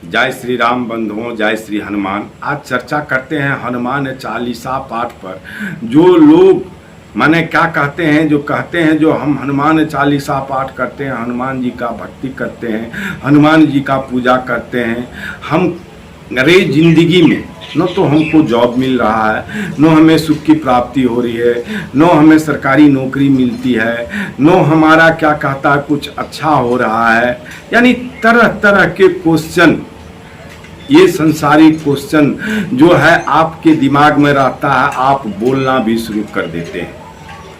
जय श्री राम बंधुओं, जय श्री हनुमान। आज चर्चा करते हैं हनुमान चालीसा पाठ पर। जो लोग माने क्या कहते हैं, जो कहते हैं जो हम हनुमान चालीसा पाठ करते हैं, हनुमान जी का भक्ति करते हैं, हनुमान जी का पूजा करते हैं, हम अरे जिंदगी में न तो हमको जॉब मिल रहा है, न हमें सुख की प्राप्ति हो रही है, न हमें सरकारी नौकरी मिलती है, न हमारा क्या कहता है कुछ अच्छा हो रहा है। यानी तरह तरह के क्वेश्चन, ये संसारिक क्वेश्चन जो है आपके दिमाग में रहता है, आप बोलना भी शुरू कर देते हैं।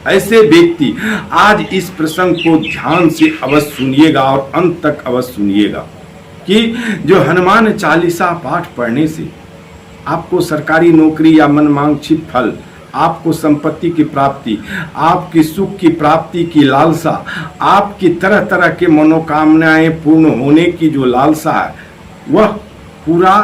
ऐसे व्यक्ति आज इस प्रसंग को ध्यान से अवश्य सुनिएगा और अंत तक अवश्य सुनिएगा कि जो हनुमान चालीसा पाठ पढ़ने से आपको सरकारी नौकरी या मनमांक्षित फल, आपको संपत्ति की प्राप्ति, आपकी सुख की प्राप्ति की लालसा, आपकी तरह तरह के मनोकामनाएं पूर्ण होने की जो लालसा है वह पूरा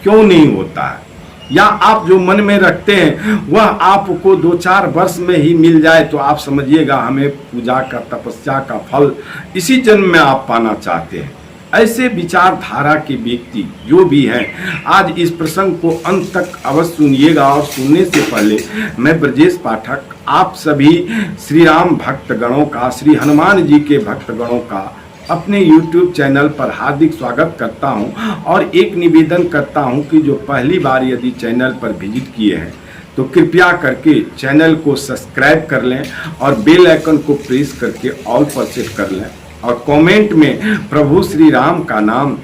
क्यों नहीं होता है, या आप जो मन में रखते हैं वह आपको 2-4 वर्ष में ही मिल जाए तो आप समझिएगा हमें पूजा का, तपस्या का फल इसी जन्म में आप पाना चाहते हैं। ऐसे विचारधारा के व्यक्ति जो भी हैं, आज इस प्रसंग को अंत तक अवश्य सुनिएगा। और सुनने से पहले मैं ब्रजेश पाठक आप सभी श्री राम भक्तगणों का, श्री हनुमान जी के भक्तगणों का अपने YouTube चैनल पर हार्दिक स्वागत करता हूं और एक निवेदन करता हूं कि जो पहली बार यदि चैनल पर विजिट किए हैं तो कृपया करके चैनल को सब्सक्राइब कर लें और बेल आइकन को प्रेस करके ऑल पर सेट कर लें और कमेंट में प्रभु श्री राम का नाम,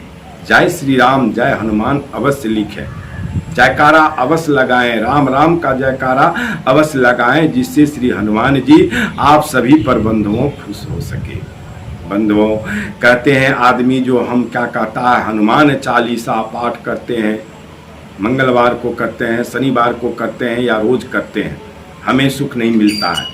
जय श्री राम, जय हनुमान अवश्य लिखें। जयकारा अवश्य लगाएं, राम राम का जयकारा अवश्य लगाएं, जिससे श्री हनुमान जी आप सभी पर बंधुओं खुश हो सके। बंधुओं, कहते हैं आदमी जो हम क्या कहता है हनुमान चालीसा पाठ करते हैं, मंगलवार को करते हैं, शनिवार को करते हैं या रोज करते हैं, हमें सुख नहीं मिलता है,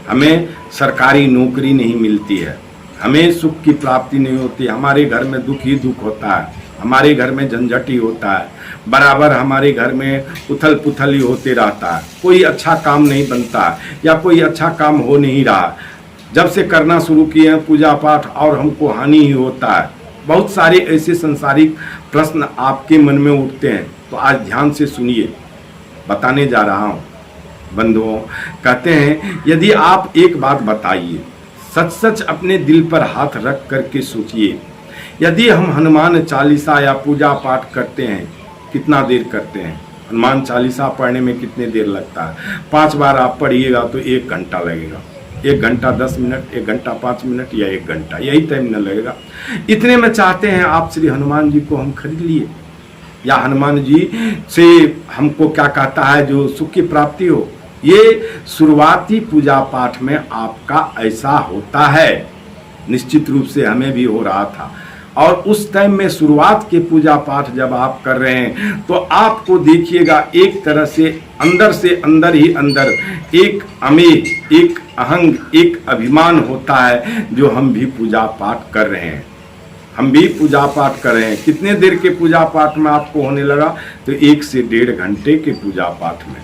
हमें सरकारी नौकरी नहीं मिलती है, हमें सुख की प्राप्ति नहीं होती, हमारे घर में दुख ही दुख होता है, हमारे घर में झंझट ही होता है, बराबर हमारे घर में उथल पुथल ही होते रहता है, कोई अच्छा काम नहीं बनता है या कोई अच्छा काम हो नहीं रहा। जब से करना शुरू किए हैं पूजा पाठ और हमको हानि ही होता है। बहुत सारे ऐसे संसारिक प्रश्न आपके मन में उठते हैं, तो आज ध्यान से सुनिए, बताने जा रहा हूँ। बंधुओं, कहते हैं यदि आप एक बात बताइए, सच सच अपने दिल पर हाथ रख करके सोचिए, यदि हम हनुमान चालीसा या पूजा पाठ करते हैं, कितना देर करते हैं? हनुमान चालीसा पढ़ने में कितने देर लगता है? 5 बार आप पढ़िएगा तो 1 घंटा लगेगा, 1 घंटा 10 मिनट, 1 घंटा 5 मिनट या 1 घंटा, यही टाइम न लगेगा। इतने में चाहते हैं आप श्री हनुमान जी को हम खरीद लिए, या हनुमान जी से हमको क्या कहता है जो सुख की प्राप्ति हो। ये शुरुआती पूजा पाठ में आपका ऐसा होता है, निश्चित रूप से हमें भी हो रहा था। और उस टाइम में शुरुआत के पूजा पाठ जब आप कर रहे हैं तो आपको देखिएगा एक तरह से अंदर ही अंदर एक अमेज, एक अहंग, एक अभिमान होता है जो हम भी पूजा पाठ कर रहे हैं, हम भी पूजा पाठ कर रहे हैं। कितने देर के पूजा पाठ में आपको होने लगा? तो 1 से 1.5 घंटे के पूजा पाठ में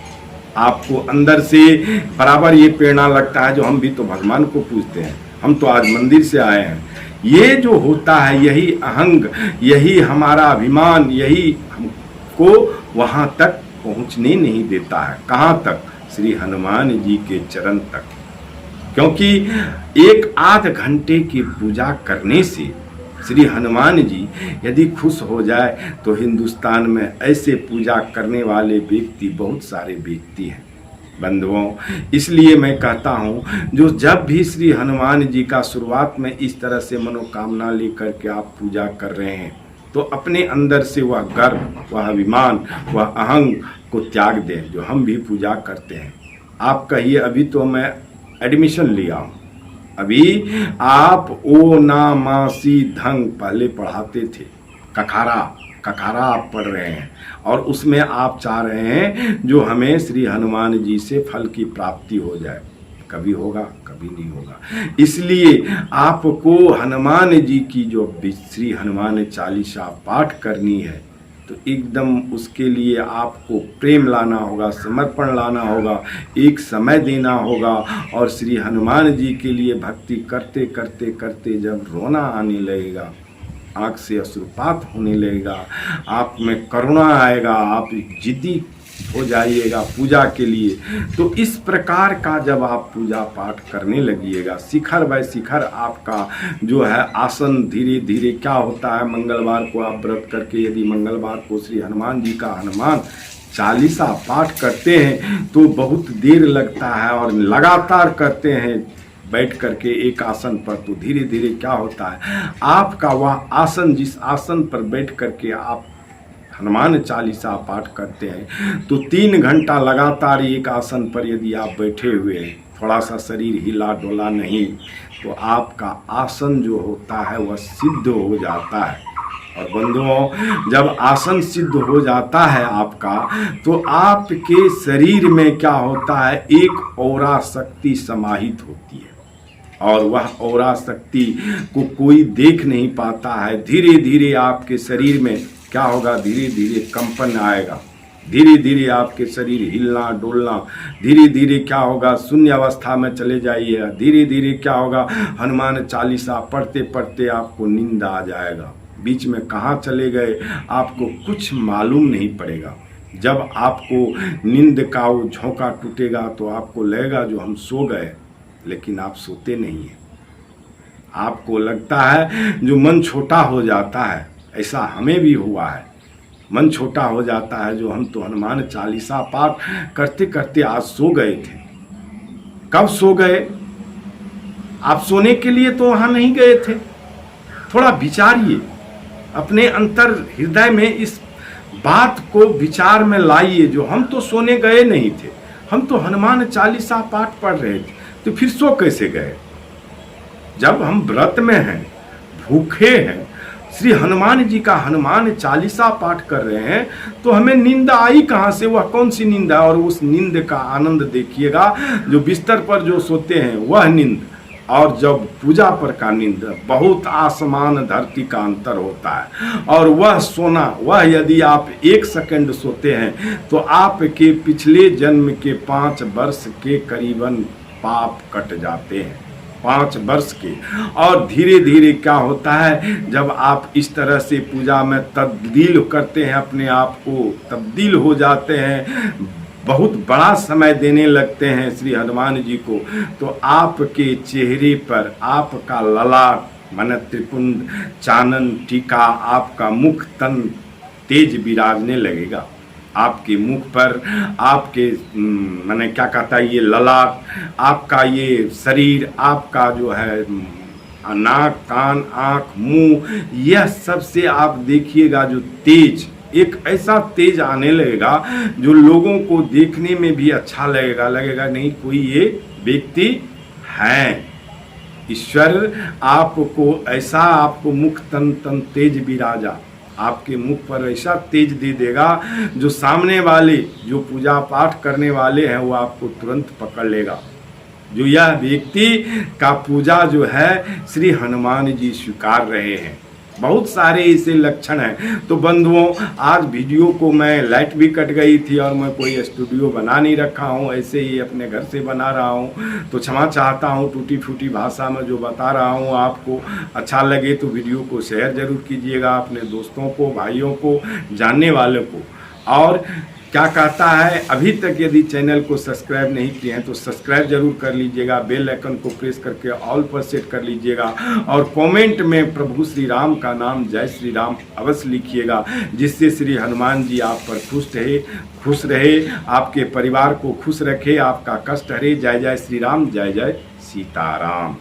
आपको अंदर से बराबर ये प्रेरणा लगता है जो हम भी तो भगवान को पूजते हैं, हम तो आज मंदिर से आए हैं। ये जो होता है, यही अहंग, यही हमारा अभिमान, यही हमको वहाँ तक पहुँचने नहीं देता है। कहाँ तक? श्री हनुमान जी के चरण तक। क्योंकि 1-8 घंटे की पूजा करने से श्री हनुमान जी यदि खुश हो जाए तो हिंदुस्तान में ऐसे पूजा करने वाले व्यक्ति बहुत सारे व्यक्ति हैं। बंधुओं, इसलिए मैं कहता हूँ जो जब भी श्री हनुमान जी का शुरुआत में इस तरह से मनोकामना लेकर के आप पूजा कर रहे हैं तो अपने अंदर से वह गर्व, वह अभिमान, वह अहंग को त्याग दें जो हम भी पूजा करते हैं। आप कहिए अभी तो मैं एडमिशन लिया हूँ, अभी आप ओ ना मा सी धंग पहले पढ़ाते थे, कखारा आप पढ़ रहे हैं और उसमें आप चाह रहे हैं जो हमें श्री हनुमान जी से फल की प्राप्ति हो जाए। कभी होगा, कभी नहीं होगा। इसलिए आपको हनुमान जी की जो श्री हनुमान चालीसा पाठ करनी है तो एकदम उसके लिए आपको प्रेम लाना होगा, समर्पण लाना होगा, एक समय देना होगा। और श्री हनुमान जी के लिए भक्ति करते करते करते जब रोना आने लगेगा आँख से अश्रुपात होने लगेगा, आप में करुणा आएगा, आप जिद्दी हो जाइएगा पूजा के लिए। तो इस प्रकार का जब आप पूजा पाठ करने लगिएगा, शिखर बाय शिखर आपका जो है आसन धीरे धीरे क्या होता है, मंगलवार को आप व्रत करके यदि मंगलवार को श्री हनुमान जी का हनुमान चालीसा पाठ करते हैं तो बहुत देर लगता है, और लगातार करते हैं बैठ करके एक आसन पर, तो धीरे धीरे क्या होता है, आपका वह आसन, जिस आसन पर बैठ करके आप हनुमान चालीसा पाठ करते हैं, तो 3 घंटा लगातार एक आसन पर यदि आप बैठे हुए हैं, थोड़ा सा शरीर हिला डोला नहीं, तो आपका आसन जो होता है वह सिद्ध हो जाता है। और बंधुओं, जब आसन सिद्ध हो जाता है आपका, तो आपके शरीर में क्या होता है, एक औरा शक्ति समाहित होती है, और वह औरा शक्ति को कोई देख नहीं पाता है। धीरे धीरे आपके शरीर में क्या होगा, धीरे धीरे कंपन आएगा, धीरे धीरे आपके शरीर हिलना डोलना, धीरे धीरे क्या होगा, शून्य अवस्था में चले जाइए, धीरे धीरे क्या होगा, हनुमान चालीसा पढ़ते पढ़ते आपको नींद आ जाएगा, बीच में कहाँ चले गए आपको कुछ मालूम नहीं पड़ेगा। जब आपको नींद का वो झोंका टूटेगा तो आपको लगेगा जो हम सो गए, लेकिन आप सोते नहीं हैं। आपको लगता है जो मन छोटा हो जाता है, ऐसा हमें भी हुआ है, मन छोटा हो जाता है, जो हम तो हनुमान चालीसा पाठ करते करते आज सो गए थे। कब सो गए? आप सोने के लिए तो वहाँ नहीं गए थे। थोड़ा विचारिए, अपने अंतर हृदय में इस बात को विचार में लाइए, जो हम तो सोने गए नहीं थे, हम तो हनुमान चालीसा पाठ पढ़ रहे थे, तो फिर सो कैसे गए? जब हम व्रत में हैं, भूखे हैं, श्री हनुमान जी का हनुमान चालीसा पाठ कर रहे हैं, तो हमें नींद आई कहाँ से? वह कौन सी नींद है? और उस नींद का आनंद देखिएगा, जो बिस्तर पर जो सोते हैं वह नींद, और जब पूजा पर का नींद, बहुत आसमान धरती का अंतर होता है। और वह सोना, वह यदि आप 1 सेकंड सोते हैं तो आपके पिछले जन्म के 5 वर्ष के करीबन पाप कट जाते हैं, 5 वर्ष के। और धीरे धीरे क्या होता है, जब आप इस तरह से पूजा में तब्दील करते हैं, अपने आप को तब्दील हो जाते हैं, बहुत बड़ा समय देने लगते हैं श्री हनुमान जी को, तो आपके चेहरे पर आपका ललाट मन त्रिपुंड चानन टीका, आपका मुख तन तेज विराजने लगेगा। आपके मुख पर आपके मैंने क्या कहता है, ये ललाट, आपका ये शरीर, आपका जो है नाक कान आँख मुंह, यह सबसे आप देखिएगा जो तेज, एक ऐसा तेज आने लगेगा जो लोगों को देखने में भी अच्छा लगेगा, लगेगा नहीं कोई ये व्यक्ति है। ईश्वर आपको ऐसा, आपको मुख तन तन तेज विराजा, आपके मुख पर ऐसा तेज दे देगा जो सामने वाले, जो पूजा पाठ करने वाले हैं, वो आपको तुरंत पकड़ लेगा, जो यह व्यक्ति का पूजा जो है श्री हनुमान जी स्वीकार रहे हैं। बहुत सारे ऐसे लक्षण हैं। तो बंधुओं, आज वीडियो को मैं, लाइट भी कट गई थी और मैं कोई स्टूडियो बना नहीं रखा हूँ, ऐसे ही अपने घर से बना रहा हूँ, तो क्षमा चाहता हूँ। टूटी फूटी भाषा में जो बता रहा हूँ, आपको अच्छा लगे तो वीडियो को शेयर जरूर कीजिएगा अपने दोस्तों को, भाइयों को, जानने वालों को। और क्या कहता है, अभी तक यदि चैनल को सब्सक्राइब नहीं किए हैं तो सब्सक्राइब जरूर कर लीजिएगा, बेल आइकन को प्रेस करके ऑल पर सेट कर लीजिएगा, और कमेंट में प्रभु श्री राम का नाम, जय श्री राम अवश्य लिखिएगा, जिससे श्री हनुमान जी आप पर खुश रहे, आपके परिवार को खुश रखे, आपका कष्ट हरे। जय जय श्री राम, जय जय सीताराम।